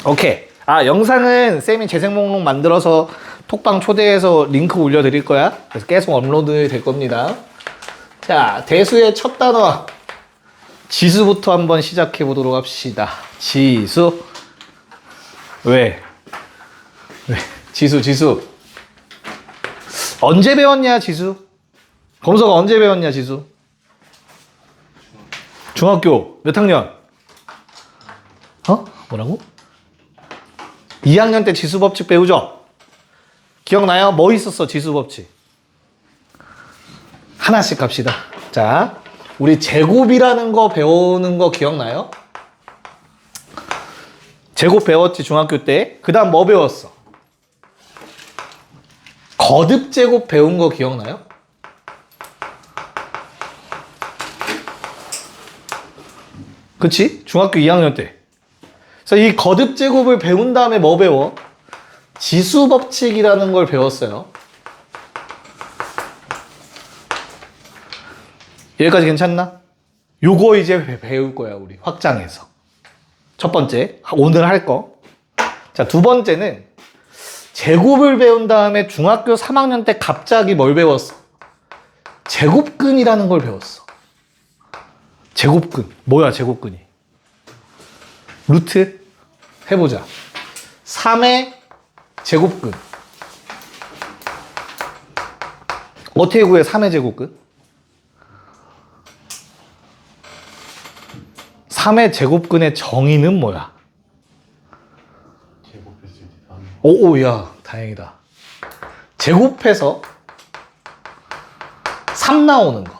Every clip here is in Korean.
오케이. 아, 영상은 쌤이 재생 목록 만들어서 톡방 초대해서 링크 올려드릴 거야. 그래서 계속 업로드 될 겁니다. 자, 대수의 첫 단어. 지수부터 한번 시작해 보도록 합시다. 지수. 왜? 지수. 언제 배웠냐, 지수? 검서가 언제 배웠냐, 지수? 중학교 몇 학년? 뭐라고? 2학년 때 지수법칙 배우죠? 기억나요? 뭐 있었어, 지수법칙? 하나씩 갑시다. 자, 우리 제곱이라는 거 배우는 거 기억나요? 제곱 배웠지, 중학교 때. 그 다음 뭐 배웠어? 거듭 제곱 배운 거 기억나요? 그치? 중학교 2학년 때. 그래서 이 거듭 제곱을 배운 다음에 뭐 배워? 지수 법칙이라는 걸 배웠어요. 여기까지 괜찮나? 요거 이제 배울 거야, 우리. 확장해서. 첫 번째, 오늘 할 거. 자, 두 번째는 제곱을 배운 다음에 중학교 3학년 때 갑자기 뭘 배웠어? 제곱근이라는 걸 배웠어. 제곱근. 뭐야, 제곱근이? 루트? 해보자. 3의 제곱근. 어떻게 구해, 3의 제곱근? 3의 제곱근의 정의는 뭐야? 제곱했을 때 다음. 오야, 다행이다. 제곱해서 3 나오는 거.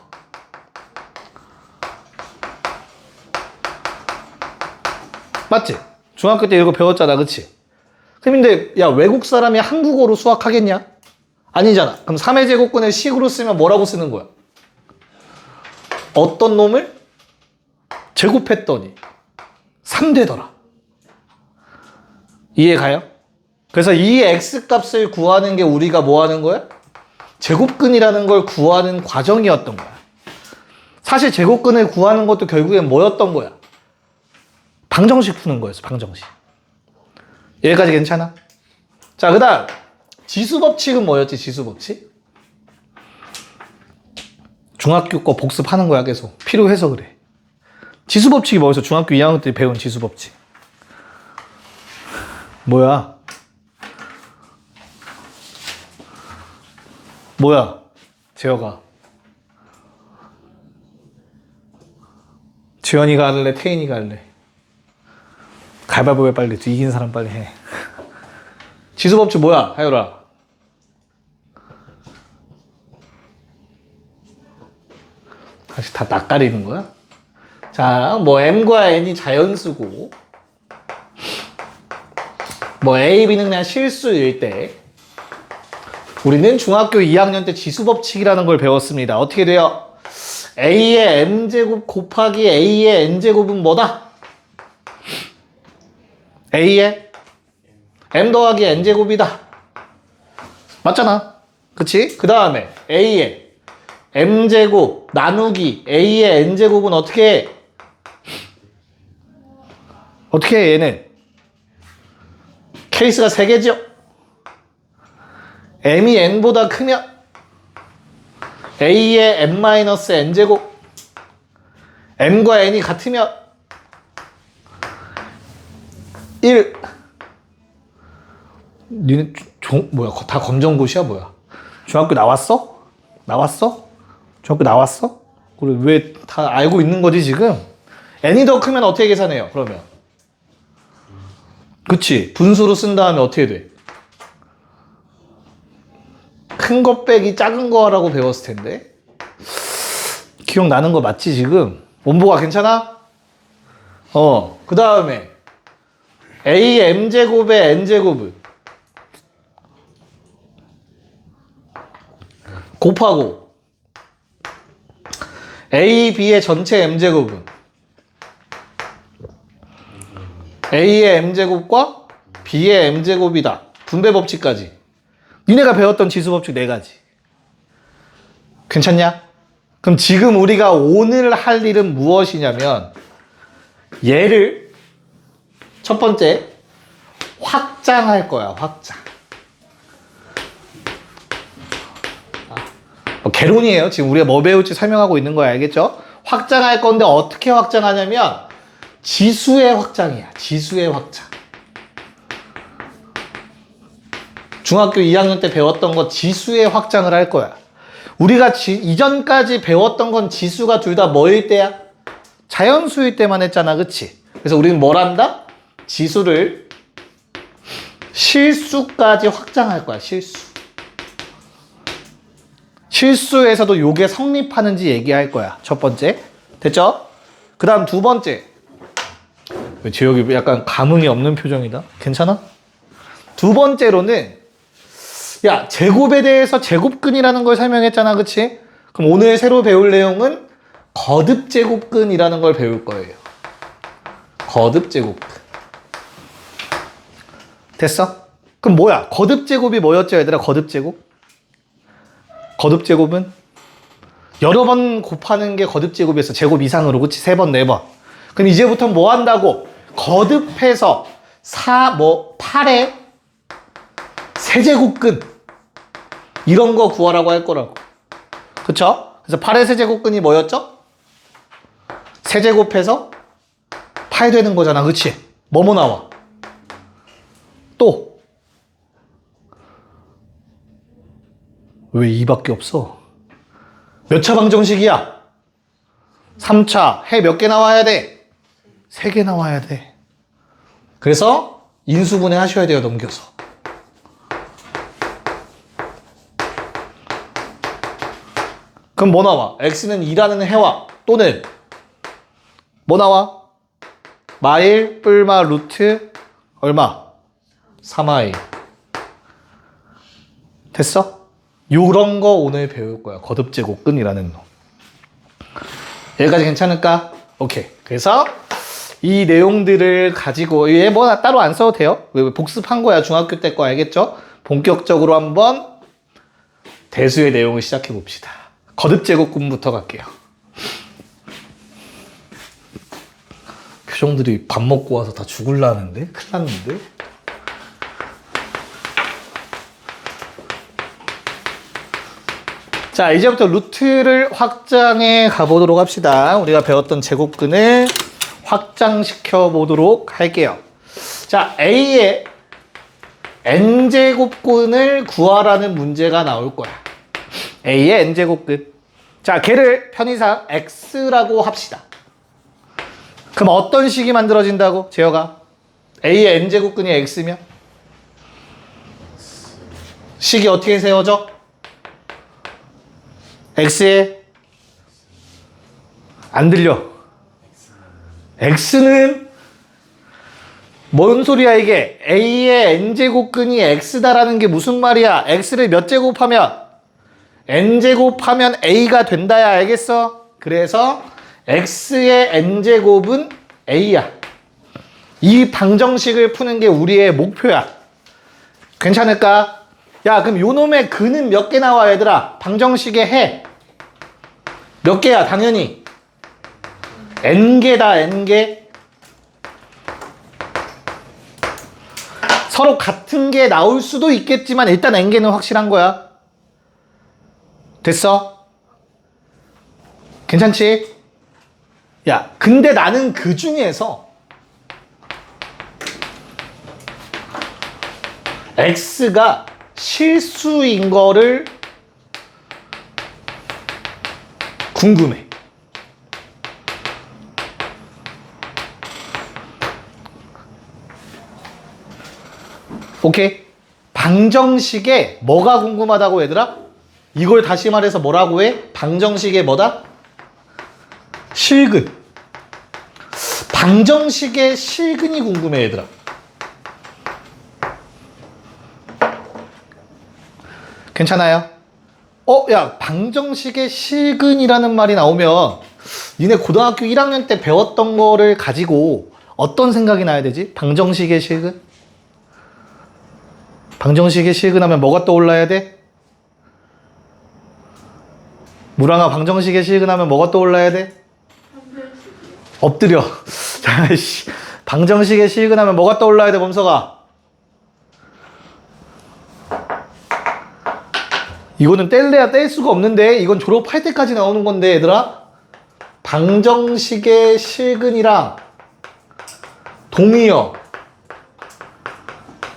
맞지? 중학교 때 이거 배웠잖아, 그치? 근데 야, 외국 사람이 한국어로 수학하겠냐? 아니잖아. 그럼 3의 제곱근을 식으로 쓰면 뭐라고 쓰는 거야? 어떤 놈을 제곱했더니 3 되더라. 이해 가요? 그래서 이 x값을 구하는 게 우리가 뭐 하는 거야? 제곱근이라는 걸 구하는 과정이었던 거야. 사실 제곱근을 구하는 것도 결국엔 뭐였던 거야? 방정식 푸는 거였어, 방정식. 여기까지 괜찮아? 자, 그 다음 지수법칙은 뭐였지, 지수법칙? 중학교 거 복습하는 거야, 계속. 필요해서 그래. 지수법칙이 뭐였어? 중학교 2학년 때 배운 지수법칙. 뭐야? 재혁아. 지현이가 할래? 태인이가 할래? 가위바위보 빨리. 이긴 사람 빨리 해. 지수법칙 뭐야, 하율아? 다시 다 낯가리는 거야? 자, 뭐 m과 n이 자연수고 뭐 a, b는 그냥 실수일 때 우리는 중학교 2학년 때 지수법칙이라는 걸 배웠습니다. 어떻게 돼요? a의 m제곱 곱하기 a의 n제곱은 뭐다? a의 m 더하기 n제곱이다. 맞잖아. 그치? 그 다음에 a의 m제곱 나누기 a의 n제곱은 어떻게 해? 어떻게 해, 얘는? 케이스가 3개죠? m이 n보다 크면 a의 m-n제곱 m과 n이 같으면 1 니네 뭐야, 다 검정고시야 뭐야? 중학교 나왔어? 중학교 나왔어? 그래, 왜 다 알고 있는 거지 지금? n이 더 크면 어떻게 계산해요, 그러면? 그치? 분수로 쓴 다음에 어떻게 돼? 큰 거 빼기 작은 거라고 배웠을 텐데. 기억나는 거 맞지 지금? 원보가 괜찮아? 그 다음에 a의 m제곱의 n제곱을 곱하고 a, b의 전체 m제곱은 a의 m제곱과 b의 m제곱이다. 분배법칙까지. 니네가 배웠던 지수법칙 4가지. 괜찮냐? 그럼 지금 우리가 오늘 할 일은 무엇이냐면 얘를 첫 번째 확장할 거야, 확장. 개론이에요. 지금 우리가 뭐 배울지 설명하고 있는 거야, 알겠죠? 확장할 건데 어떻게 확장하냐면 지수의 확장이야, 지수의 확장. 중학교 2학년 때 배웠던 거 지수의 확장을 할 거야. 우리가 이전까지 배웠던 건 지수가 둘 다 뭐일 때야? 자연수일 때만 했잖아, 그치? 그래서 우리는 뭘 한다? 지수를 실수까지 확장할 거야, 실수. 실수에서도 요게 성립하는지 얘기할 거야, 첫 번째. 됐죠? 그 다음 두 번째. 왜 재혁이 약간 감흥이 없는 표정이다? 괜찮아? 두 번째로는 야, 제곱에 대해서 제곱근이라는 걸 설명했잖아, 그치? 그럼 오늘 새로 배울 내용은 거듭제곱근이라는 걸 배울 거예요. 거듭제곱근. 됐어? 그럼 뭐야? 거듭제곱이 뭐였죠, 얘들아? 거듭제곱? 거듭제곱은 여러 번 곱하는 게 거듭제곱이었어. 제곱 이상으로, 그치? 3번, 4번. 그럼 이제부터 뭐 한다고? 거듭해서 8의 세제곱근 이런 거 구하라고 할 거라고. 그쵸? 그래서 8의 세제곱근이 뭐였죠? 세제곱해서 8 되는 거잖아, 그치? 뭐뭐 나와? 또 왜 2밖에 없어? 몇 차 방정식이야? 3차. 해 몇 개 나와야 돼? 3개 나와야 돼. 그래서 인수분해 하셔야 돼요, 넘겨서. 그럼 뭐 나와? x는 2라는 해와 또는 뭐 나와? 마일 뿔마 루트 얼마? 3i. 됐어? 요런 거 오늘 배울 거야. 거듭제곱근이라는 놈. 여기까지 괜찮을까? 오케이. 그래서 이 내용들을 가지고 얘 뭐 따로 안 써도 돼요. 복습한 거야. 중학교 때 거 알겠죠? 본격적으로 한번 대수의 내용을 시작해 봅시다. 거듭제곱근부터 갈게요. 표정들이 밥 먹고 와서 다 죽을라는데? 큰일 났는데? 자, 이제부터 루트를 확장해 가보도록 합시다. 우리가 배웠던 제곱근을 확장시켜 보도록 할게요. 자, A의 n제곱근을 구하라는 문제가 나올 거야. A의 n제곱근. 자, 걔를 편의상 x라고 합시다. 그럼 어떤 식이 만들어진다고? 재혁아. A의 n제곱근이 x면? 식이 어떻게 세워져? x에 안 들려. x는 뭔 소리야 이게? a의 n제곱근이 x다라는 게 무슨 말이야? x를 몇 제곱하면? n제곱하면 a가 된다야, 알겠어? 그래서 x의 n제곱은 a야. 이 방정식을 푸는 게 우리의 목표야. 괜찮을까? 야, 그럼 요 놈의 근은 몇 개 나와, 얘들아? 방정식의 해. 몇 개야, 당연히? n개다, n개. 서로 같은 게 나올 수도 있겠지만 일단 n개는 확실한 거야. 됐어? 괜찮지? 야, 근데 나는 그 중에서 x가 실수인 거를 궁금해. 오케이? 방정식에 뭐가 궁금하다고, 얘들아? 이걸 다시 말해서 뭐라고 해? 방정식에 뭐다? 실근. 방정식의 실근이 궁금해, 얘들아. 괜찮아요? 야, 방정식의 실근이라는 말이 나오면 니네 고등학교 1학년 때 배웠던 거를 가지고 어떤 생각이 나야 되지? 방정식의 실근? 방정식의 실근하면 뭐가 떠올라야 돼? 무랑아, 방정식의 실근하면 뭐가 떠올라야 돼? 엎드려. 방정식의 실근하면 뭐가 떠올라야 돼, 범석아? 이거는 뗄래야 뗄 수가 없는데 이건 졸업할 때까지 나오는 건데 얘들아. 방정식의 실근이랑 동의어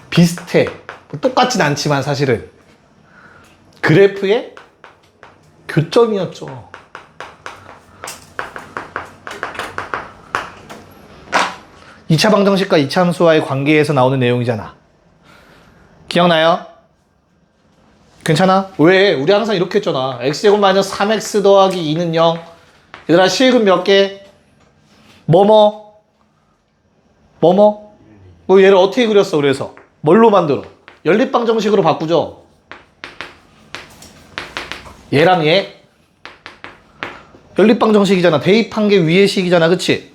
비슷해. 똑같진 않지만 사실은 그래프의 교점이었죠. 이차 방정식과 이차함수와의 관계에서 나오는 내용이잖아. 기억나요? 괜찮아? 왜? 우리 항상 이렇게 했잖아. x제곱 마이너스 3x 더하기 2는 0. 얘들아 실근 몇 개? 뭐뭐? 뭐 얘를 어떻게 그렸어? 그래서 뭘로 만들어? 연립방정식으로 바꾸죠. 얘랑 얘 연립방정식이잖아. 대입한 게 위의 식이잖아. 그치?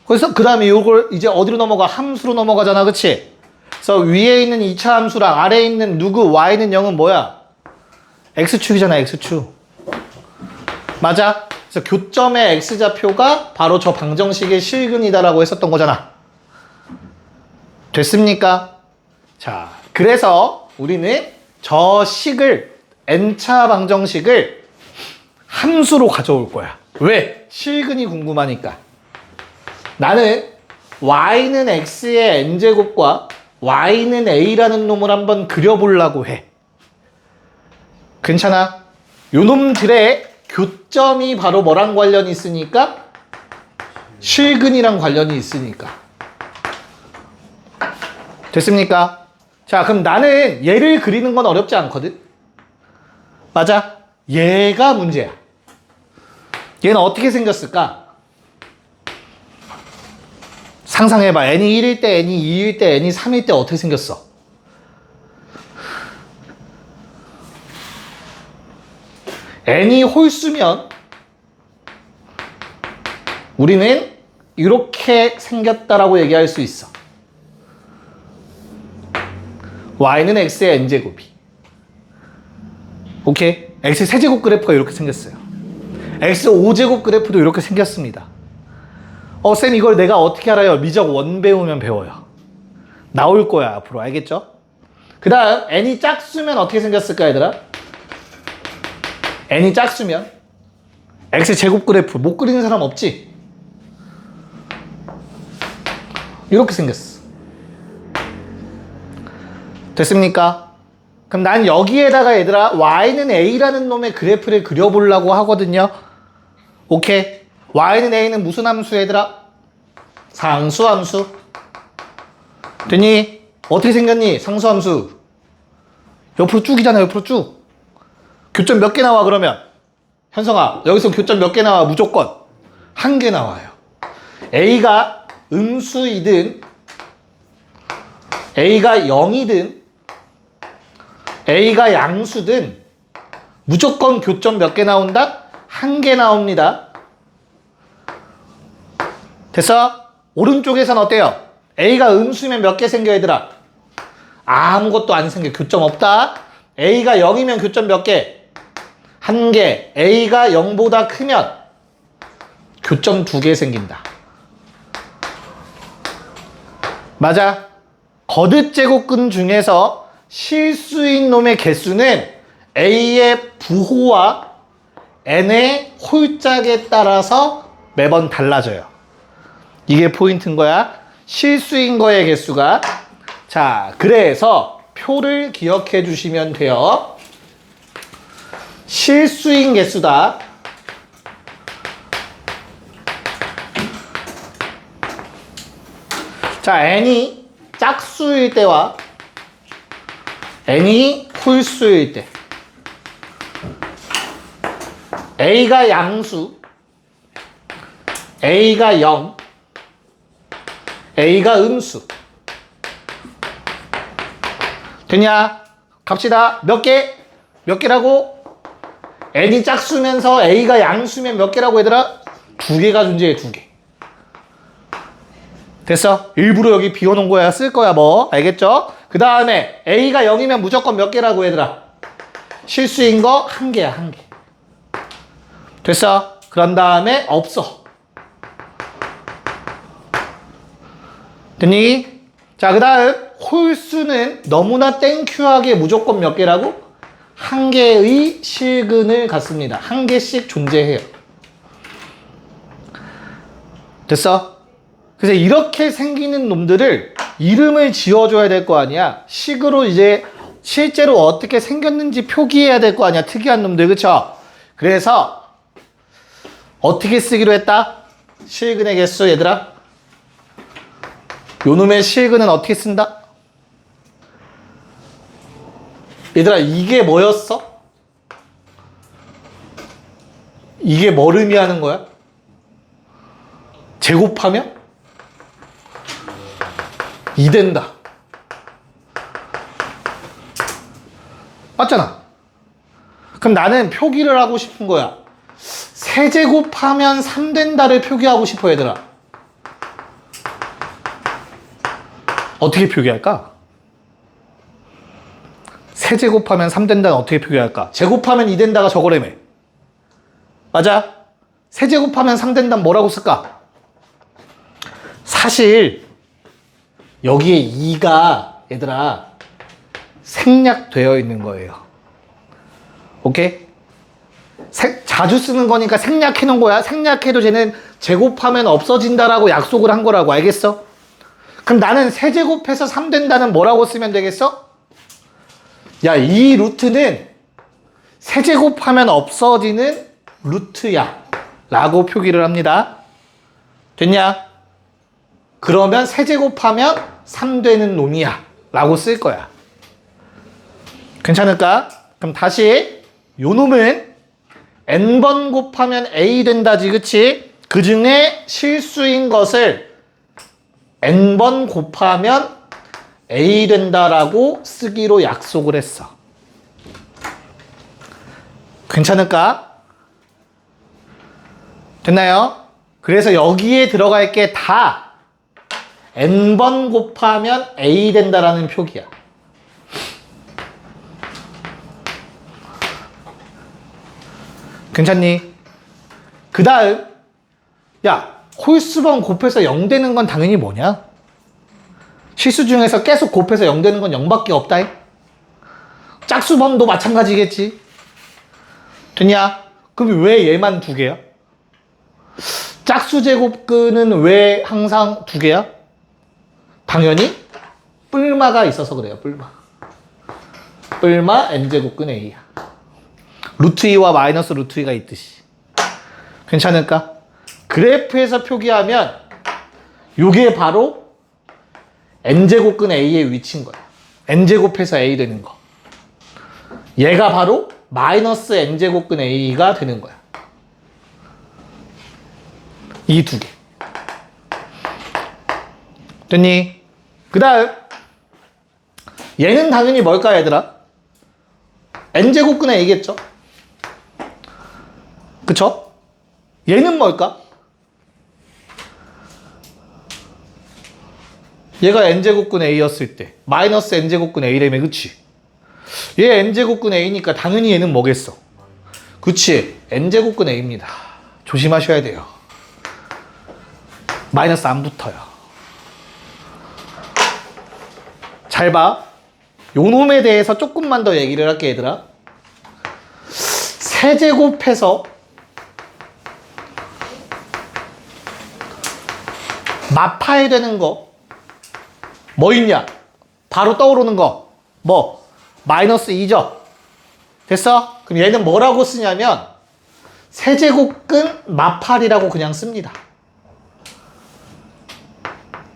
그래서 그 다음에 이걸 이제 어디로 넘어가? 함수로 넘어가잖아. 그치? 그래서 위에 있는 2차 함수랑 아래에 있는 누구 y는 0은 뭐야? x축이잖아. x축. 맞아? 그래서 교점의 x좌표가 바로 저 방정식의 실근이다라고 했었던 거잖아. 됐습니까? 자, 그래서 우리는 저 식을 n차 방정식을 함수로 가져올 거야. 왜? 실근이 궁금하니까. 나는 y는 x의 n제곱과 y는 a라는 놈을 한번 그려보려고 해. 괜찮아? 요 놈들의 교점이 바로 뭐랑 관련이 있으니까? 실근이랑 관련이 있으니까. 됐습니까? 자, 그럼 나는 얘를 그리는 건 어렵지 않거든? 맞아? 얘가 문제야. 얘는 어떻게 생겼을까? 상상해봐. n이 1일 때, n이 2일 때, n이 3일 때 어떻게 생겼어? n이 홀수면 우리는 이렇게 생겼다라고 얘기할 수 있어. y는 x의 n제곱이. 오케이? x 세제곱 그래프가 이렇게 생겼어요. x 5제곱 그래프도 이렇게 생겼습니다. 쌤 이걸 내가 어떻게 알아요? 미적 원 배우면 배워요. 나올 거야 앞으로. 알겠죠? 그 다음 n이 짝수면 어떻게 생겼을까 얘들아? n이 짝수면 x제곱 그래프 못 그리는 사람 없지? 이렇게 생겼어. 됐습니까? 그럼 난 여기에다가 얘들아 y는 a라는 놈의 그래프를 그려보려고 하거든요. 오케이? y는 a는 무슨 함수 얘들아? 상수함수. 됐니? 어떻게 생겼니? 상수함수. 옆으로 쭉이잖아. 옆으로 쭉. 교점 몇 개 나와 그러면? 현성아 여기서 교점 몇 개 나와? 무조건 1개 나와요. a가 음수이든 a가 0이든 a가 양수든 무조건 교점 몇 개 나온다? 1개 나옵니다. 됐어? 오른쪽에선 어때요? a가 음수면 몇 개 생겨 얘들아? 아무것도 안 생겨. 교점 없다. a가 0이면 교점 몇 개? 1개. a가 0보다 크면 교점 2개 생긴다. 맞아. 거듭 제곱근 중에서 실수인 놈의 개수는 a의 부호와 n의 홀짝에 따라서 매번 달라져요. 이게 포인트인 거야. 실수인 거의 개수가. 자, 그래서 표를 기억해 주시면 돼요. 실수인 개수다. 자, n이 짝수일 때와 n이 홀수일 때 a가 양수, a가 0, a가 음수. 됐냐? 갑시다. 몇 개? 몇 개라고? n이 짝수면서 a가 양수면 몇 개라고 얘들아? 2개가 존재해. 2개. 됐어? 일부러 여기 비워놓은 거야. 쓸 거야 뭐. 알겠죠? 그 다음에 a가 0이면 무조건 몇 개라고 얘들아? 실수인 거 1개야. 1개. 됐어? 그런 다음에 없어. 됐니? 자, 그 다음 홀수는 너무나 땡큐하게 무조건 몇 개라고? 한 개의 실근을 갖습니다. 한 개씩 존재해요. 됐어? 그래서 이렇게 생기는 놈들을 이름을 지어줘야 될 거 아니야. 식으로 이제 실제로 어떻게 생겼는지 표기해야 될 거 아니야. 특이한 놈들, 그쵸? 그래서 어떻게 쓰기로 했다? 실근의 개수, 얘들아. 요 놈의 실근은 어떻게 쓴다? 얘들아, 이게 뭐였어? 이게 뭘 의미하는 거야? 제곱하면 2 된다. 맞잖아. 그럼 나는 표기를 하고 싶은 거야. 세제곱하면 3 된다를 표기하고 싶어, 얘들아. 어떻게 표기할까? 세제곱하면 3 된다는 어떻게 표기할까? 제곱하면 2 된다가 저거라며. 맞아? 세제곱하면 3 된다는 뭐라고 쓸까? 사실 여기에 2가 얘들아 생략되어 있는 거예요. 오케이? 자주 쓰는 거니까 생략해 놓은 거야. 생략해도 쟤는 제곱하면 없어진다라고 약속을 한 거라고. 알겠어? 그럼 나는 세제곱해서 3 된다는 뭐라고 쓰면 되겠어? 야, 이 루트는 세제곱하면 없어지는 루트야 라고 표기를 합니다. 됐냐? 그러면 세제곱하면 3 되는 놈이야 라고 쓸 거야. 괜찮을까? 그럼 다시 요 놈은 n번 곱하면 a 된다지, 그치? 그 중에 실수인 것을 n번 곱하면 a 된다라고 쓰기로 약속을 했어. 괜찮을까? 됐나요? 그래서 여기에 들어갈 게 다 n번 곱하면 a 된다라는 표기야. 괜찮니? 그 다음, 야, 홀수번 곱해서 0 되는 건 당연히 뭐냐? 실수 중에서 계속 곱해서 0 되는 건 0밖에 없다. 짝수번도 마찬가지겠지. 됐냐? 그럼 왜 얘만 2개야? 짝수 제곱근은 왜 항상 2개야? 당연히 뿔마가 있어서 그래요. 뿔마 n제곱근 a야. 루트 2와 마이너스 루트 2가 있듯이. 괜찮을까? 그래프에서 표기하면 요게 바로 n제곱근 a의 위치인 거야. n제곱해서 a 되는 거. 얘가 바로 마이너스 n제곱근 a가 되는 거야. 이 2개. 됐니? 그 다음 얘는 당연히 뭘까, 얘들아? n제곱근의 a겠죠? 그쵸? 얘는 뭘까? 얘가 n제곱근 a였을 때 마이너스 n제곱근 a라며, 그치? 얘 n제곱근 a니까 당연히 얘는 뭐겠어? 그치? n제곱근 a입니다. 조심하셔야 돼요. 마이너스 안 붙어요. 잘 봐. 요 놈에 대해서 조금만 더 얘기를 할게, 얘들아. 세제곱해서 마파해 되는 거 뭐 있냐? 바로 떠오르는 거 뭐? 마이너스 2죠? 됐어? 그럼 얘는 뭐라고 쓰냐면 세제곱근 마팔이라고 그냥 씁니다.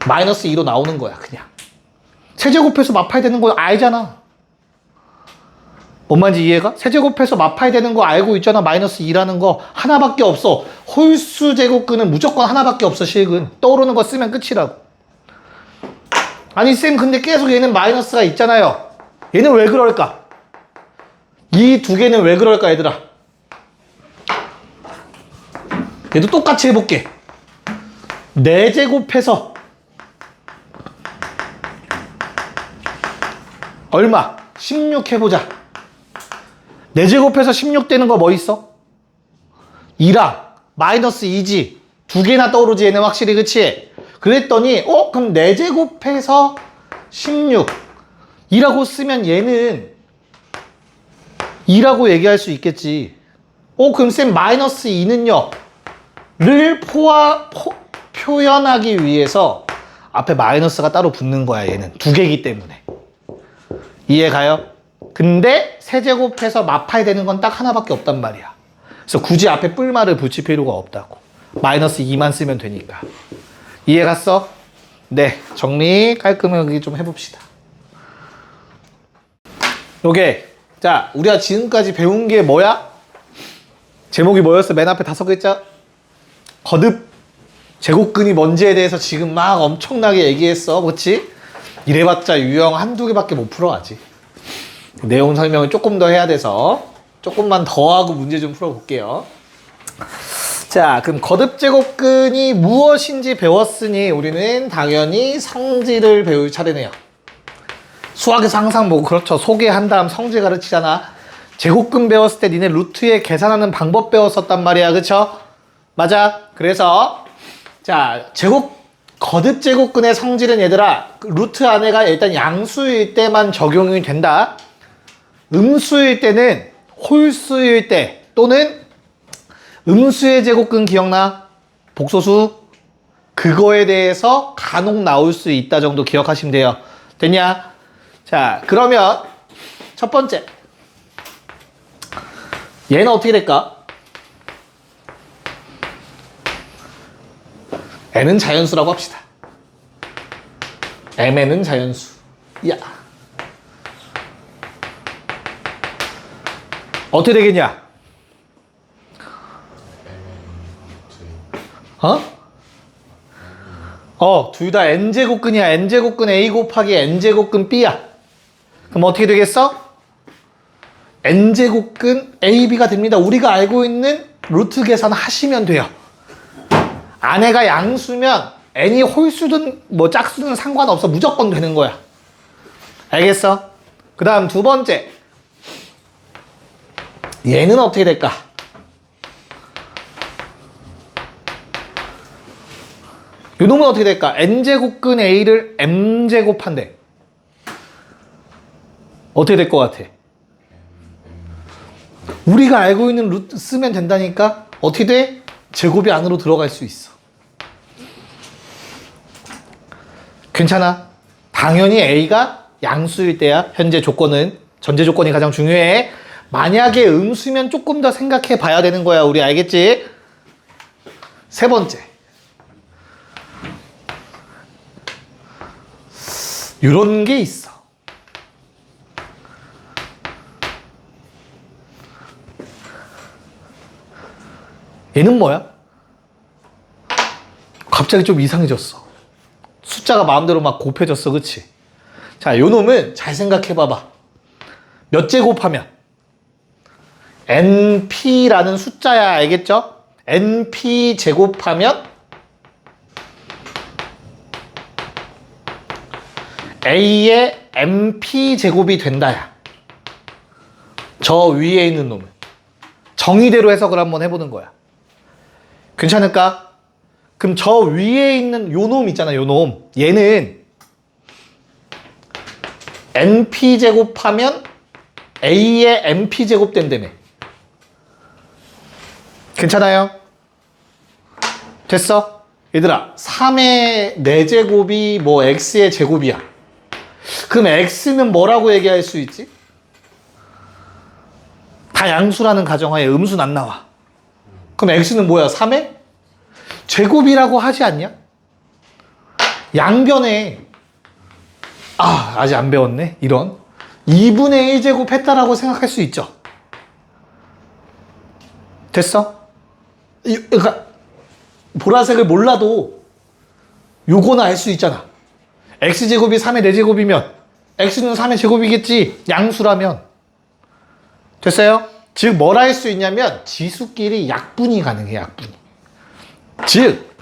마이너스 2로 나오는 거야, 그냥. 세제곱해서 마파야 되는 거 알잖아. 뭔 말인지 이해가? 세제곱해서 마파야 되는 거 알고 있잖아. 마이너스 2라는 거 하나밖에 없어. 홀수 제곱근은 무조건 하나밖에 없어. 실근 떠오르는 거 쓰면 끝이라고. 아니 쌤, 근데 계속 얘는 마이너스가 있잖아요. 얘는 왜 그럴까? 이 2개는 왜 그럴까, 얘들아? 얘도 똑같이 해볼게. 4제곱해서 얼마? 16 해보자. 4제곱해서 16 되는 거 뭐 있어? 2랑 마이너스 2지. 2개나 떠오르지, 얘는 확실히, 그치? 그랬더니 그럼 4제곱해서 16 이라고 쓰면 얘는 2라고 얘기할 수 있겠지. 그럼 쌤 마이너스 2는요? 를 표현하기 위해서 앞에 마이너스가 따로 붙는 거야. 얘는 두 개이기 때문에. 이해 가요? 근데 세제곱해서 마파야 되는 건 딱 하나밖에 없단 말이야. 그래서 굳이 앞에 뿔말을 붙일 필요가 없다고. 마이너스 2만 쓰면 되니까. 이해 갔어? 네, 정리 깔끔하게 좀 해봅시다. 요게 자, 우리가 지금까지 배운 게 뭐야? 제목이 뭐였어? 맨 앞에 5글자? 거듭 제곱근이 뭔지에 대해서 지금 막 엄청나게 얘기했어. 그렇지? 이래봤자 유형 한두 개밖에 못 풀어가지. 내용 설명을 조금 더 해야 돼서 조금만 더 하고 문제 좀 풀어볼게요. 자, 그럼 거듭 제곱근이 무엇인지 배웠으니 우리는 당연히 성질을 배울 차례네요. 수학에서 항상 뭐 그렇죠. 소개한 다음 성질 가르치잖아. 제곱근 배웠을 때 니네 루트에 계산하는 방법 배웠었단 말이야. 그쵸? 맞아. 그래서 자, 거듭 제곱근의 성질은 얘들아, 루트 안에가 일단 양수일 때만 적용이 된다. 음수일 때는 홀수일 때 또는 음수의 제곱근 기억나? 복소수? 그거에 대해서 간혹 나올 수 있다 정도 기억하시면 돼요. 됐냐? 자, 그러면 첫 번째 얘는 어떻게 될까? n은 자연수라고 합시다. mn은 자연수. 야, 어떻게 되겠냐? 둘 다 n제곱근이야. n제곱근 a 곱하기 n제곱근 b야. 그럼 어떻게 되겠어? n제곱근 ab가 됩니다. 우리가 알고 있는 루트 계산 하시면 돼요. 안에가 양수면 n이 홀수든 뭐 짝수든 상관없어. 무조건 되는 거야. 알겠어? 그 다음 두 번째 얘는 어떻게 될까? 요 놈은 어떻게 될까? n제곱근 a를 m제곱한대. 어떻게 될 것 같아? 우리가 알고 있는 루트 쓰면 된다니까? 어떻게 돼? 제곱이 안으로 들어갈 수 있어. 괜찮아? 당연히 a가 양수일 때야. 현재 조건은. 전제 조건이 가장 중요해. 만약에 음수면 조금 더 생각해 봐야 되는 거야. 우리 알겠지? 세 번째. 이런 게 있어. 얘는 뭐야? 갑자기 좀 이상해졌어. 숫자가 마음대로 막 곱해졌어. 그치? 자, 요 놈은 잘 생각해 봐봐. 몇 제곱하면? np라는 숫자야. 알겠죠? np 제곱하면 a의 mp 제곱이 된다야. 저 위에 있는 놈은. 정의대로 해석을 한번 해보는 거야. 괜찮을까? 그럼 저 위에 있는 요 놈 있잖아. 요 놈. 얘는 np 제곱하면 a의 mp 제곱 된다며. 괜찮아요? 됐어? 얘들아, 3의 4제곱이 뭐 x의 제곱이야. 그럼 x는 뭐라고 얘기할 수 있지? 다 양수라는 가정하에 음수는 안 나와. 그럼 x는 뭐야? 3의 제곱이라고 하지 않냐? 양변에 아직 안 배웠네. 이런 2분의 1제곱 했다라고 생각할 수 있죠. 됐어? 그러니까 보라색을 몰라도 요거는 알 수 있잖아. x제곱이 3의 4제곱이면 x는 3의 제곱이겠지. 양수라면. 됐어요? 즉 뭘 할 수 있냐면 지수끼리 약분이 가능해. 약분이. 즉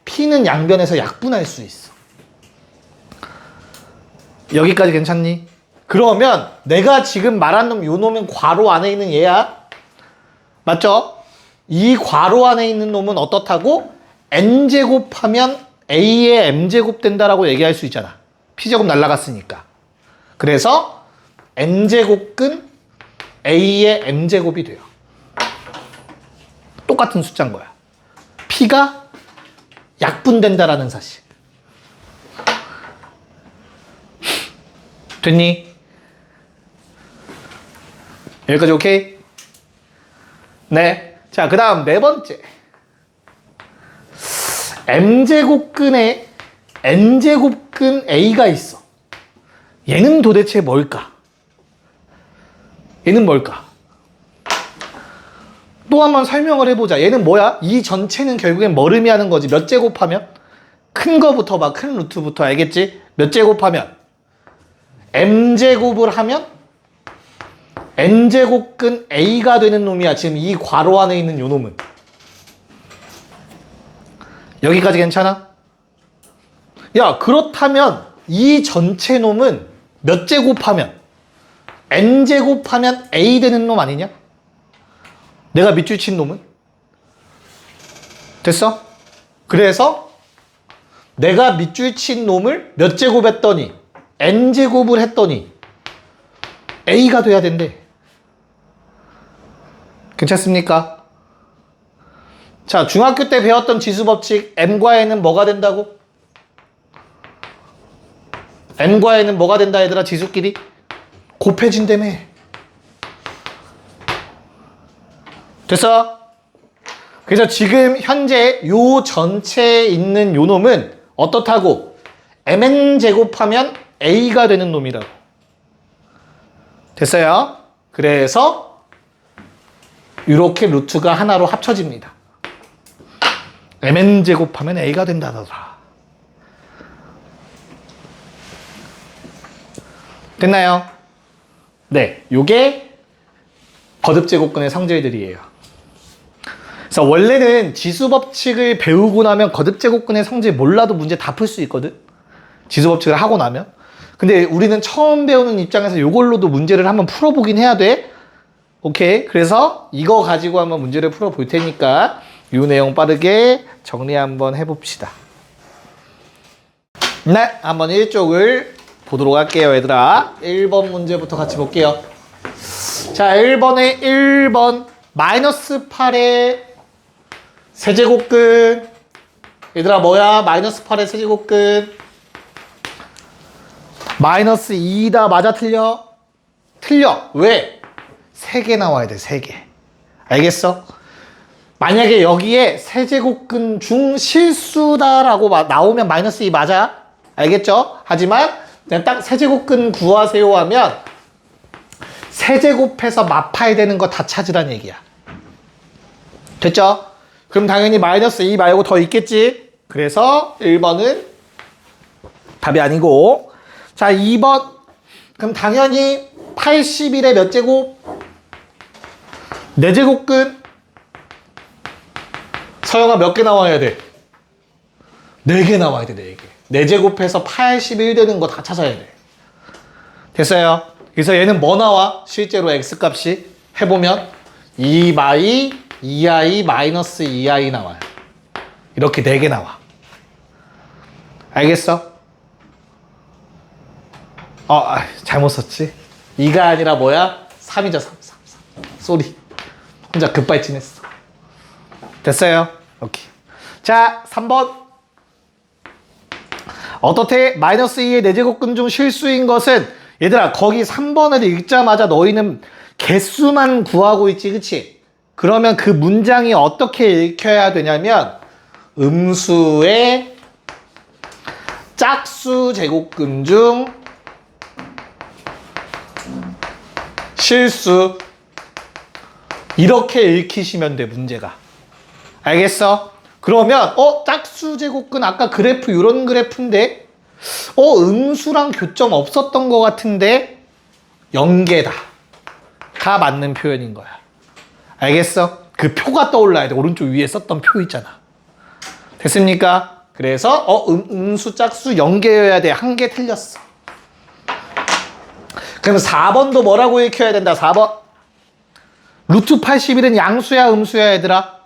p는 양변에서 약분할 수 있어. 여기까지 괜찮니? 그러면 내가 지금 말한 놈, 요 놈은 괄호 안에 있는 얘야. 맞죠? 이 괄호 안에 있는 놈은 어떻다고? n제곱하면 a의 m제곱 된다라고 얘기할 수 있잖아. p제곱 날라갔으니까. 그래서 n제곱근 A의 M제곱이 돼요. 똑같은 숫자인 거야. P가 약분된다라는 사실. 됐니? 여기까지 오케이? 네. 자, 그 다음 네 번째. M제곱근에 N제곱근 A가 있어. 얘는 도대체 뭘까? 얘는 뭘까? 또 한번 설명을 해보자. 얘는 뭐야? 이 전체는 결국엔 뭘 의미하는 거지? 몇 제곱하면? 큰 거부터 봐. 큰 루트부터. 알겠지? 몇 제곱하면? M제곱을 하면 N제곱근 A가 되는 놈이야. 지금 이 괄호 안에 있는 요 놈은. 여기까지 괜찮아? 야, 그렇다면 이 전체 놈은 몇 제곱하면? N제곱하면 A 되는 놈 아니냐? 내가 밑줄 친 놈은? 됐어? 그래서 내가 밑줄 친 놈을 몇 제곱 했더니 N제곱을 했더니 A가 돼야 된대. 괜찮습니까? 자, 중학교 때 배웠던 지수법칙 M과 N은 뭐가 된다고? M과 N은 뭐가 된다 얘들아? 지수끼리? 곱해진다며. 됐어? 그래서 지금 현재 요 전체에 있는 요 놈은 어떻다고? Mn 제곱하면 A가 되는 놈이라고. 됐어요? 그래서 이렇게 루트가 하나로 합쳐집니다. Mn 제곱하면 A가 된다더라. 됐나요? 네, 요게 거듭제곱근의 성질들이에요. 그래서 원래는 지수법칙을 배우고 나면 거듭제곱근의 성질 몰라도 문제 다 풀 수 있거든. 지수법칙을 하고 나면. 근데 우리는 처음 배우는 입장에서 요걸로도 문제를 한번 풀어보긴 해야 돼. 오케이. 그래서 이거 가지고 한번 문제를 풀어볼 테니까 이 내용 빠르게 정리 한번 해봅시다. 네, 한번 1쪽을 보도록 할게요, 얘들아. 1번 문제부터 같이 볼게요. 자, 1번에 1번 마이너스 8의 세제곱근. 얘들아 뭐야? 마이너스 8의 세제곱근. 마이너스 2다. 맞아 틀려? 틀려. 왜? 3개 나와야 돼. 3개. 알겠어? 만약에 여기에 세제곱근 중 실수다라고 나오면 마이너스 2 맞아. 알겠죠? 하지만 그냥 딱 세제곱근 구하세요 하면 세제곱해서 마파야 되는 거 다 찾으란 얘기야. 됐죠? 그럼 당연히 마이너스 2 말고 더 있겠지? 그래서 1번은 답이 아니고. 자, 2번. 그럼 당연히 81의 몇 제곱? 4제곱근. 서영아 몇 개 나와야 돼? 4개 나와야 돼, 4개. 4제곱해서 81 되는 거 다 찾아야 돼. 됐어요? 그래서 얘는 뭐 나와? 실제로 x값이 해보면 2i, 2i, 마이너스 2i 나와요. 이렇게 4개 나와. 알겠어? 잘못 썼지? 2가 아니라 뭐야? 3이죠, 3. 쏘리. 혼자 급발진했어. 됐어요? 오케이. 자, 3번. 어떻게 마이너스 2의 4제곱근 중 실수인 것은, 얘들아 거기 3번을 읽자마자 너희는 개수만 구하고 있지, 그치? 그러면 그 문장이 어떻게 읽혀야 되냐면 음수의 짝수 제곱근 중 실수, 이렇게 읽히시면 돼, 문제가. 알겠어? 그러면 짝수 제곱근 아까 그래프 이런 그래프인데 음수랑 교점 없었던 것 같은데 0개다 가 맞는 표현인 거야. 알겠어? 그 표가 떠올라야 돼. 오른쪽 위에 썼던 표 있잖아. 됐습니까? 그래서 음수 짝수 0개여야 돼. 1개 틀렸어. 그럼 4번도 뭐라고 읽혀야 된다? 4번 루트 81은 양수야 음수야 얘들아?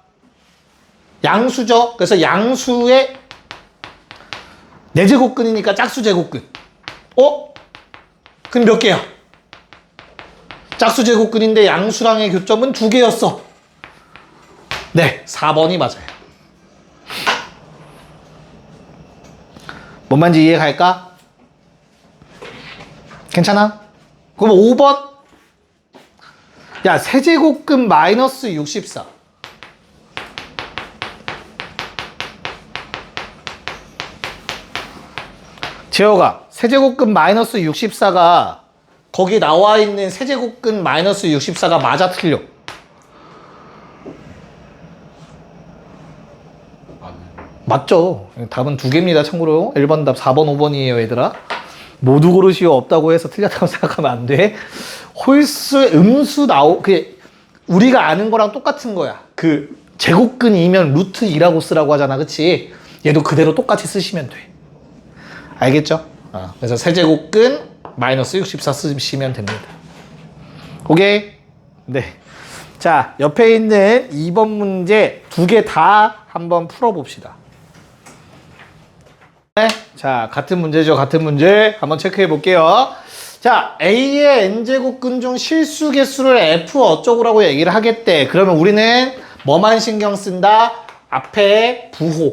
양수죠. 그래서 양수의 4제곱근이니까 짝수 제곱근. 그럼 몇 개야? 짝수 제곱근인데 양수랑의 교점은 2개였어. 네, 4번이 맞아요. 뭔 말인지 이해갈까? 괜찮아? 그럼 5번? 야, 세제곱근 마이너스 64. 재호가 세제곱근 마이너스 64가 거기 나와 있는 세제곱근 마이너스 64가 맞아 틀려? 맞죠. 답은 2개입니다. 참고로 1번 답 4번 5번이에요 얘들아. 모두 고르시오 없다고 해서 틀렸다고 생각하면 안 돼. 홀수 음수 우리가 아는 거랑 똑같은 거야. 그 제곱근이면 루트 2라고 쓰라고 하잖아. 그치? 얘도 그대로 똑같이 쓰시면 돼. 알겠죠? 그래서 세제곱근 마이너스 64 쓰시면 됩니다. 오케이? 네. 자, 옆에 있는 2번 문제 2개 다 한번 풀어봅시다. 네. 자, 같은 문제죠. 같은 문제 한번 체크해 볼게요. 자, A의 n제곱근 중 실수 개수를 F 어쩌고라고 얘기를 하겠대. 그러면 우리는 뭐만 신경 쓴다? 앞에 부호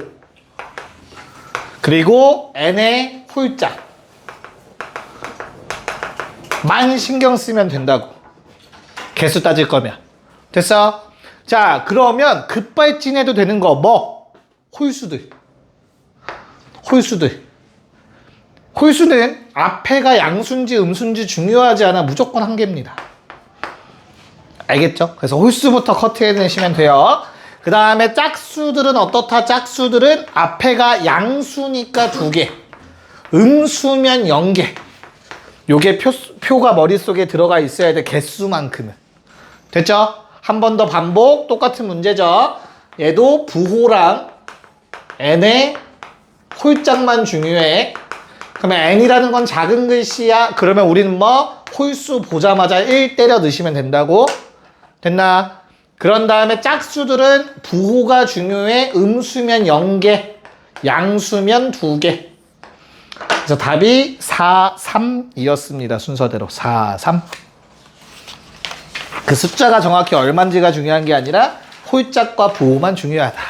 그리고 n의 홀짝 만 신경 쓰면 된다고. 개수 따질 거면. 됐어? 자, 그러면 급발진해도 되는 거 뭐? 홀수들. 홀수는 앞에가 양수인지 음수인지 중요하지 않아. 무조건 한 개입니다. 알겠죠? 그래서 홀수부터 커트해내시면 돼요. 그 다음에 짝수들은 어떻다? 짝수들은 앞에가 양수니까 2개, 음수면 0개. 요게 표가 머릿속에 들어가 있어야 돼. 개수만큼은. 됐죠? 한 번 더 반복. 똑같은 문제죠. 얘도 부호랑 n의 홀짝만 중요해. 그러면 n이라는 건 작은 글씨야. 그러면 우리는 뭐? 홀수 보자마자 1 때려 넣으시면 된다고. 됐나? 그런 다음에 짝수들은 부호가 중요해. 음수면 0개, 양수면 2개. 그래서 답이 4, 3이었습니다. 순서대로 4, 3. 그 숫자가 정확히 얼마인지가 중요한 게 아니라 홀짝과 부호만 중요하다.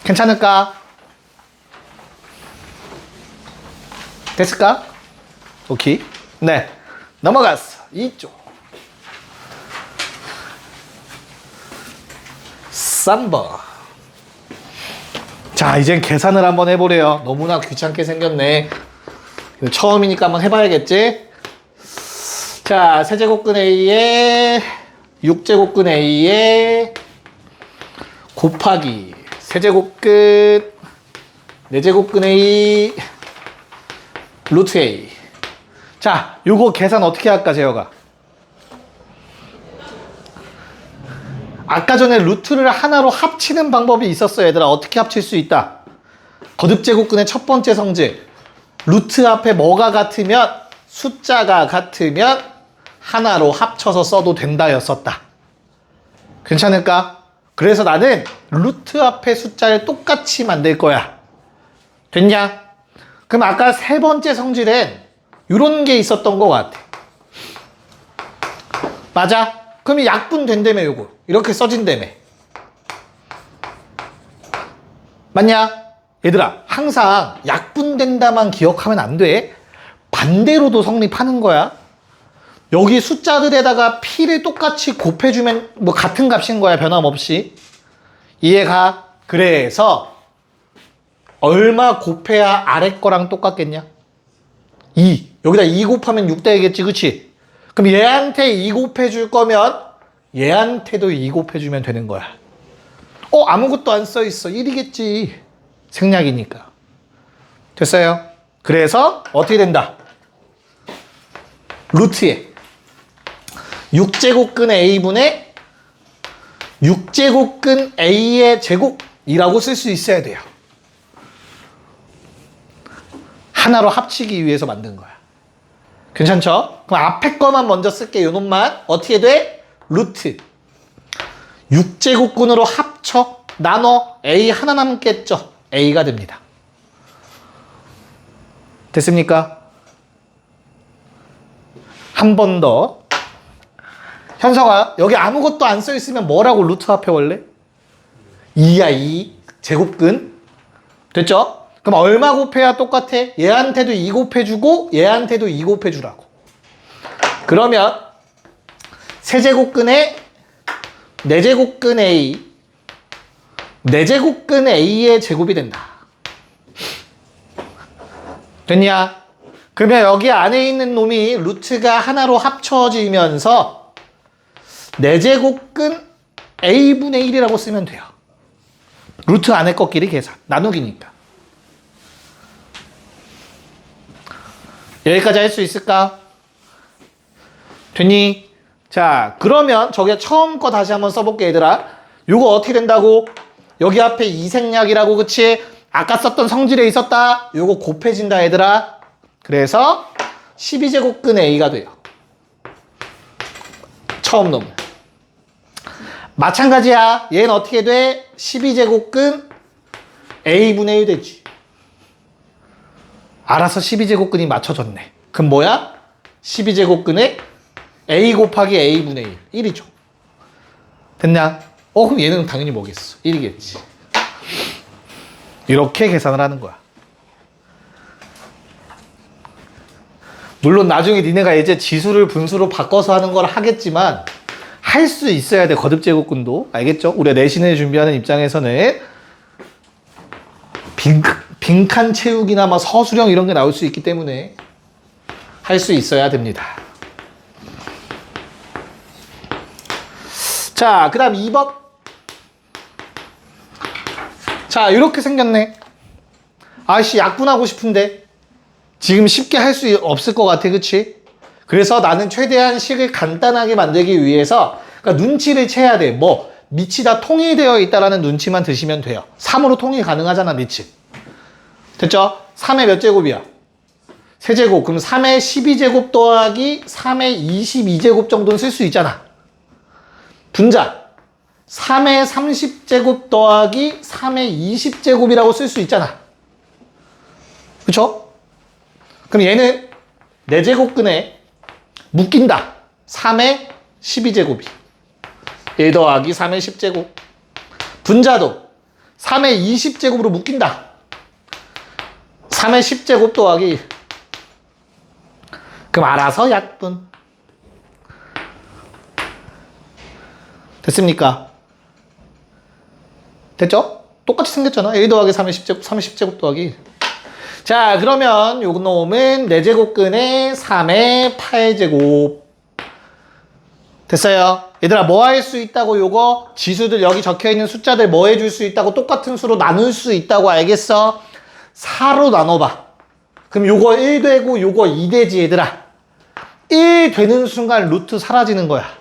괜찮을까? 됐을까? 오케이. 네. 넘어갔어. 이쪽. 3번. 자, 이젠 계산을 한번 해보래요. 너무나 귀찮게 생겼네. 처음이니까 한번 해봐야겠지? 자, 세제곱근 A에 6제곱근 A에 곱하기 세제곱근 4제곱근 A 루트 A. 자, 요거 계산 어떻게 할까, 재혁아? 아까 전에 루트를 하나로 합치는 방법이 있었어, 얘들아. 어떻게 합칠 수 있다? 거듭제곱근의 첫 번째 성질. 루트 앞에 뭐가 같으면, 숫자가 같으면 하나로 합쳐서 써도 된다였었다. 괜찮을까? 그래서 나는 루트 앞에 숫자를 똑같이 만들 거야. 됐냐? 그럼 아까 세 번째 성질엔 이런 게 있었던 것 같아. 맞아? 그럼 약분 된다며, 요거. 이렇게 써진다며. 맞냐? 얘들아, 항상 약분된다만 기억하면 안 돼. 반대로도 성립하는 거야. 여기 숫자들에다가 p를 똑같이 곱해주면 뭐 같은 값인 거야, 변함없이. 이해가? 그래서 얼마 곱해야 아래 거랑 똑같겠냐? 2. 여기다 2 곱하면 6 되겠지, 그치? 그럼 얘한테 2 곱해줄 거면 얘한테도 2 곱해주면 되는 거야. 아무것도 안 써있어. 1이겠지. 생략이니까. 됐어요? 그래서 어떻게 된다? 루트에 6제곱근 A분의 6제곱근 A의 제곱이라고 쓸 수 있어야 돼요. 하나로 합치기 위해서 만든 거야. 괜찮죠? 그럼 앞에 거만 먼저 쓸게. 요 놈만. 어떻게 돼? 루트 6제곱근으로 합쳐 나눠 A 하나 남겠죠? A가 됩니다. 됐습니까? 한 번 더 현석아, 여기 아무것도 안 써 있으면 뭐라고 루트 합해 원래? 2야, 2. 제곱근. 됐죠? 그럼 얼마 곱해야 똑같아? 얘한테도 2 곱해주고 얘한테도 2 곱해주라고. 그러면 세제곱근에 4제곱근 A 4제곱근 A의 제곱이 된다. 됐냐? 그러면 여기 안에 있는 놈이 루트가 하나로 합쳐지면서 4제곱근 A분의 1이라고 쓰면 돼요. 루트 안에 것끼리 계산. 나누기니까. 여기까지 할 수 있을까? 됐니? 자, 그러면 저게 처음 거 다시 한번 써볼게, 얘들아. 요거 어떻게 된다고? 여기 앞에 이생략이라고, 그치? 아까 썼던 성질에 있었다. 요거 곱해진다, 얘들아. 그래서 12제곱근 A가 돼요. 처음 놈은. 마찬가지야. 얘는 어떻게 돼? 12제곱근 A분의 1 되지. 알아서 12제곱근이 맞춰졌네. 그럼 뭐야? 12제곱근에 A 곱하기 A분의 1. 1이죠. 됐냐? 그럼 얘는 당연히 뭐겠어? 1이겠지. 이렇게 계산을 하는 거야. 물론 나중에 니네가 이제 지수를 분수로 바꿔서 하는 걸 하겠지만 할 수 있어야 돼. 거듭제곱근도. 알겠죠? 우리가 내신을 준비하는 입장에서는 빈칸 채우기나 막 서술형 이런 게 나올 수 있기 때문에 할 수 있어야 됩니다. 자, 그 다음 2번. 자, 이렇게 생겼네. 아이씨, 약분하고 싶은데 지금 쉽게 할 수 없을 것 같아, 그치? 그래서 나는 최대한 식을 간단하게 만들기 위해서, 그러니까 눈치를 채야 돼. 뭐 밑이 다 통일되어 있다라는 눈치만 드시면 돼요. 3으로 통일 가능하잖아, 밑이. 됐죠? 3의 몇 제곱이야? 세제곱. 그럼 3의 12제곱 더하기 3의 22제곱 정도는 쓸 수 있잖아. 분자. 3의 30제곱 더하기 3의 20제곱이라고 쓸 수 있잖아. 그쵸? 그럼 얘는 4제곱근에 묶인다. 3의 12제곱이. 1 더하기 3의 10제곱. 분자도 3의 20제곱으로 묶인다. 3의 10제곱 더하기 1. 그럼 알아서 약분. 됐습니까? 됐죠? 똑같이 생겼잖아. 1 더하기 3의 10제곱, 3의 10제곱 더하기 1. 자, 그러면 요 놈은 4제곱근에 3의 8제곱. 됐어요? 얘들아, 뭐 할 수 있다고? 요거 지수들 여기 적혀있는 숫자들 뭐 해줄 수 있다고? 똑같은 수로 나눌 수 있다고. 알겠어? 4로 나눠봐. 그럼 요거 1 되고 요거 2 되지, 얘들아. 1 되는 순간 루트 사라지는 거야.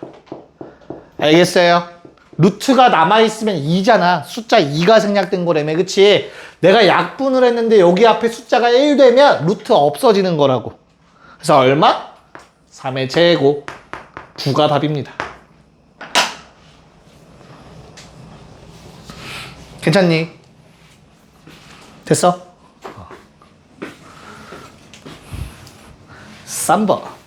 알겠어요? 루트가 남아있으면 2잖아. 숫자 2가 생략된 거라며, 그치? 내가 약분을 했는데 여기 앞에 숫자가 1 되면 루트 없어지는 거라고. 그래서 얼마? 3의 제곱. 9가 답입니다. 괜찮니? 됐어? 3번.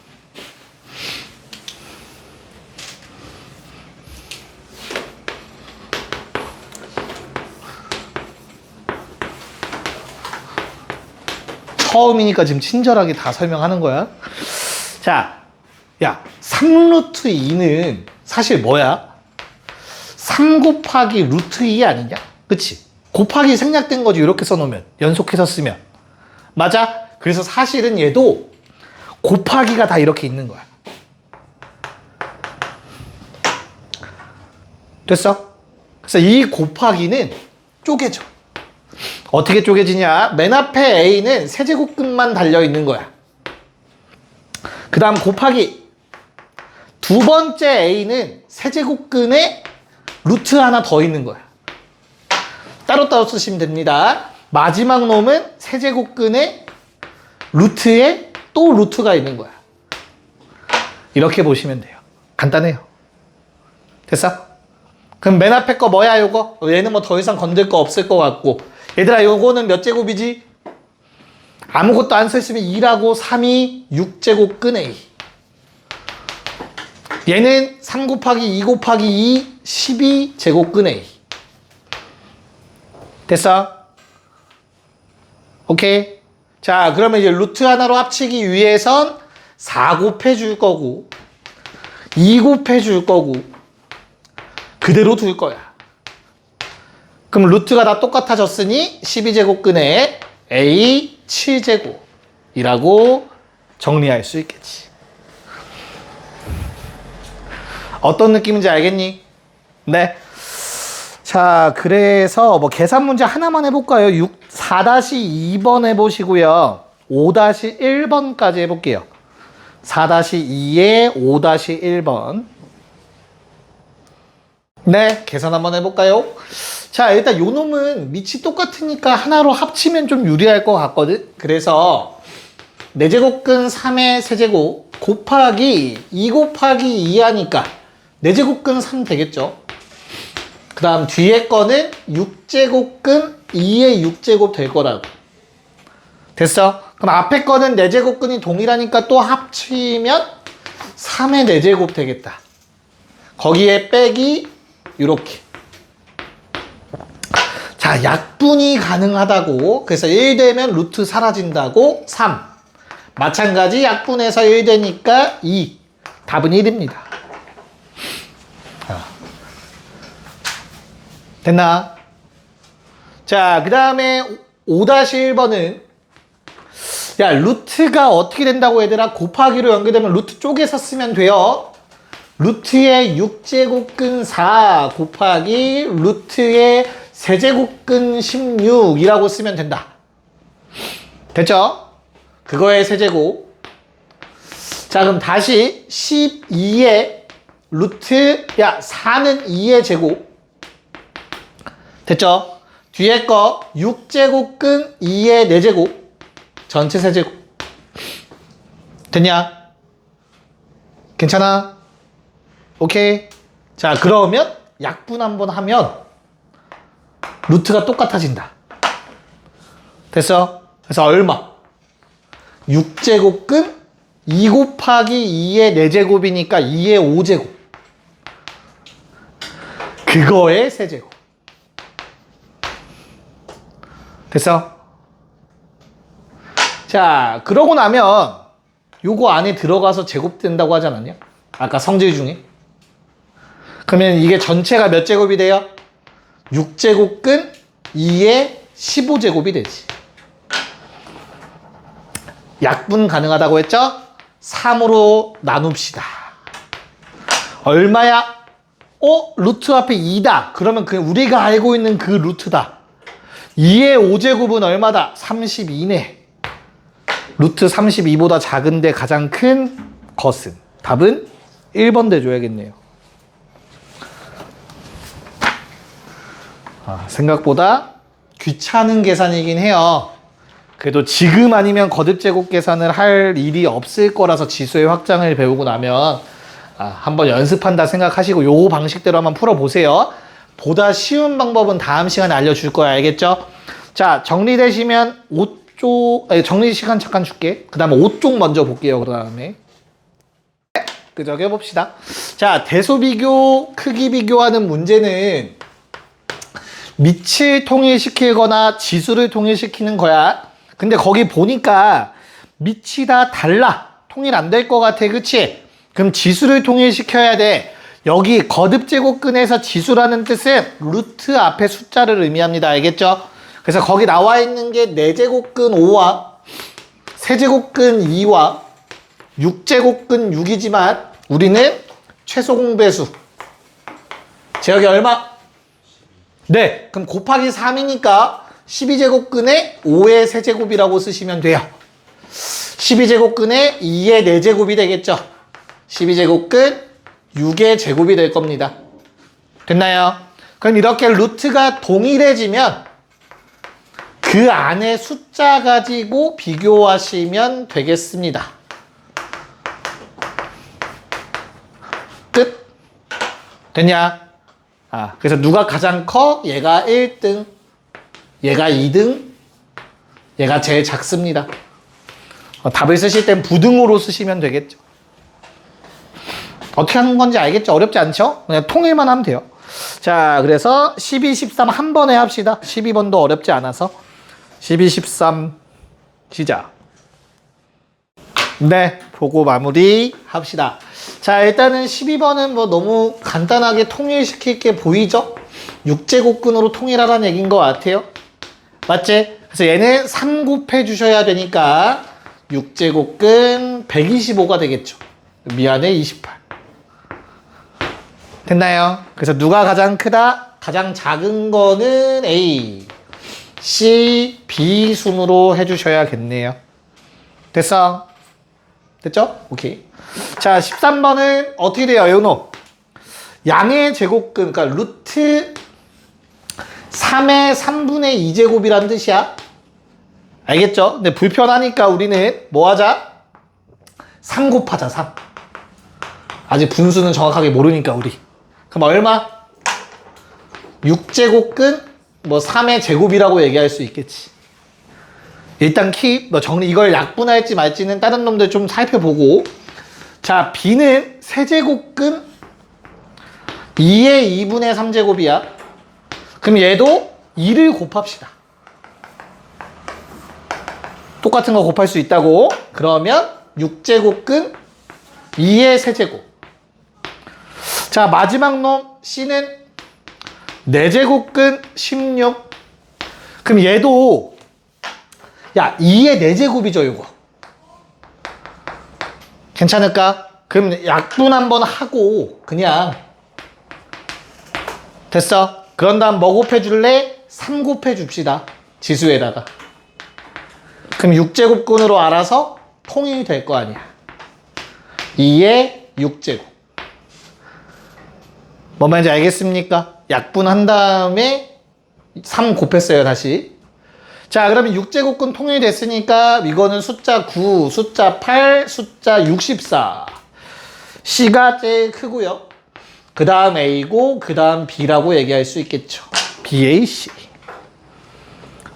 처음이니까 지금 친절하게 다 설명하는 거야. 자, 야, 3루트 2는 사실 뭐야? 3 곱하기 루트 2 아니냐? 그치? 곱하기 생략된 거지, 이렇게 써놓으면. 연속해서 쓰면. 맞아? 그래서 사실은 얘도 곱하기가 다 이렇게 있는 거야. 됐어? 그래서 이 곱하기는 쪼개져. 어떻게 쪼개지냐? 맨 앞에 A는 세제곱근만 달려있는 거야. 그 다음 곱하기. 두 번째 A는 세제곱근에 루트 하나 더 있는 거야. 따로따로 쓰시면 됩니다. 마지막 놈은 세제곱근에 루트에 또 루트가 있는 거야. 이렇게 보시면 돼요. 간단해요. 됐어? 그럼 맨 앞에 거 뭐야, 요거? 얘는 뭐 더 이상 건들 거 없을 것 같고. 얘들아, 요거는 몇 제곱이지? 아무것도 안 써있으면 2라고 3이 6제곱근 A. 얘는 3 곱하기 2 곱하기 2 12 제곱근 A. 됐어? 오케이? 자, 그러면 이제 루트 하나로 합치기 위해선 4 곱해 줄 거고 2 곱해 줄 거고 그대로 둘 거야. 그럼 루트가 다 똑같아졌으니 12제곱근의 A 7제곱이라고 정리할 수 있겠지. 어떤 느낌인지 알겠니? 네. 자, 그래서 뭐 계산 문제 하나만 해볼까요? 4-2번 해보시고요. 5-1번까지 해볼게요. 4-2에 5-1번. 네, 계산 한번 해볼까요? 자, 일단 요 놈은 밑이 똑같으니까 하나로 합치면 좀 유리할 것 같거든? 그래서 4제곱근 3의 세제곱 곱하기 2 곱하기 2 하니까 4제곱근 3 되겠죠? 그 다음 뒤에 거는 6제곱근 2의 6제곱 될 거라고. 됐어? 그럼 앞에 거는 4제곱근이 동일하니까 또 합치면 3의 4제곱 되겠다. 거기에 빼기 요렇게. 자, 약분이 가능하다고. 그래서 1 되면 루트 사라진다고 3. 마찬가지 약분해서 1 되니까 2. 답은 1입니다. 됐나? 자, 그 다음에 5-1번은 야, 루트가 어떻게 된다고 얘들아? 곱하기로 연결되면 루트 쪼개서 쓰면 돼요. 루트의 6제곱근 4 곱하기 루트의 세제곱근 16이라고 쓰면 된다. 됐죠? 그거의 세제곱. 자, 그럼 다시 12의 루트, 야, 4는 2의 제곱. 됐죠? 뒤에 거 6제곱근 2의 4제곱. 전체 세제곱. 됐냐? 괜찮아? 오케이. 자, 그러면 약분 한번 하면 루트가 똑같아진다. 됐어? 그래서 얼마? 6제곱근 2 곱하기 2의 4제곱이니까 2의 5제곱. 그거의 세제곱. 됐어? 자, 그러고 나면 요거 안에 들어가서 제곱된다고 하지 않았냐? 아까 성질 중에. 그러면 이게 전체가 몇 제곱이 돼요? 6제곱근 2의 15제곱이 되지. 약분 가능하다고 했죠? 3으로 나눕시다. 얼마야? 루트 앞에 2다. 그러면 그 우리가 알고 있는 그 루트다. 2의 5제곱은 얼마다? 32네. 루트 32보다 작은데 가장 큰 것은? 답은 1번 대줘야겠네요. 생각보다 귀찮은 계산이긴 해요. 그래도 지금 아니면 거듭제곱 계산을 할 일이 없을 거라서 지수의 확장을 배우고 나면 한번 연습한다 생각하시고 요 방식대로 한번 풀어보세요. 보다 쉬운 방법은 다음 시간에 알려줄 거야. 알겠죠? 자, 정리되시면 5쪽, 정리 시간 잠깐 줄게. 그 다음에 5쪽 먼저 볼게요. 그 다음에. 끄적여 봅시다. 자, 대소비교, 크기 비교하는 문제는 밑을 통일시키거나 지수를 통일시키는 거야. 근데 거기 보니까 밑이 다 달라. 통일 안 될 것 같아. 그치? 그럼 지수를 통일시켜야 돼. 여기 거듭제곱근에서 지수라는 뜻은 루트 앞에 숫자를 의미합니다. 알겠죠? 그래서 거기 나와 있는 게 4제곱근 5와 세제곱근 2와 6제곱근 6이지만 우리는 최소 공배수. 제역이 얼마? 네, 그럼 곱하기 3이니까 12제곱근의 5의 세제곱이라고 쓰시면 돼요. 12제곱근의 2의 4제곱이 되겠죠. 12제곱근 6의 제곱이 될 겁니다. 됐나요? 그럼 이렇게 루트가 동일해지면 그 안에 숫자 가지고 비교하시면 되겠습니다. 끝. 됐냐? 그래서 누가 가장 커? 얘가 1등, 얘가 2등, 얘가 제일 작습니다. 답을 쓰실 땐 부등호로 쓰시면 되겠죠. 어떻게 하는 건지 알겠죠? 어렵지 않죠? 그냥 통일만 하면 돼요. 자, 그래서 12, 13 한 번에 합시다. 12번도 어렵지 않아서. 12, 13 시작. 네, 보고 마무리 합시다. 자, 일단은 12번은 뭐 너무 간단하게 통일시킬 게 보이죠? 6제곱근으로 통일하라는 얘기인 것 같아요. 맞지? 그래서 얘는 3 곱해 주셔야 되니까 6제곱근 125가 되겠죠. 미안해, 28. 됐나요? 그래서 누가 가장 크다? 가장 작은 거는 A, C, B 순으로 해주셔야겠네요. 됐어? 됐죠? 오케이. 자, 13번은 어떻게 돼요, 요노? 양의 제곱근, 그러니까 루트 3의 3분의 2제곱이란 뜻이야. 알겠죠? 근데 불편하니까 우리는 뭐 하자? 3 곱하자, 3. 아직 분수는 정확하게 모르니까 우리. 그럼 얼마? 6제곱근 뭐 3의 제곱이라고 얘기할 수 있겠지. 일단 너 정리, 이걸 약분할지 말지는 다른 놈들 좀 살펴보고. 자, B는 세제곱근 2의 2분의 3제곱이야. 그럼 얘도 2를 곱합시다. 똑같은 거 곱할 수 있다고. 그러면 6제곱근 2의 세제곱. 자, 마지막 놈 C는 4제곱근 16. 그럼 얘도 2의 4제곱이죠, 이거. 괜찮을까? 그럼 약분 한번 하고 그냥 됐어. 그런 다음 뭐 곱해줄래? 3 곱해줍시다. 지수에다가. 그럼 6제곱근으로 알아서 통일이 될 거 아니야. 2의 6제곱. 뭔 말인지 알겠습니까? 약분한 다음에 3 곱했어요, 다시. 자, 그러면 6제곱근 통일됐으니까 이거는 숫자 9, 숫자 8, 숫자 64. C가 제일 크고요. 그 다음 A고 그 다음 B라고 얘기할 수 있겠죠. BAC.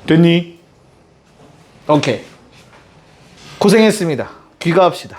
됐니? 오케이. 고생했습니다. 귀가합시다.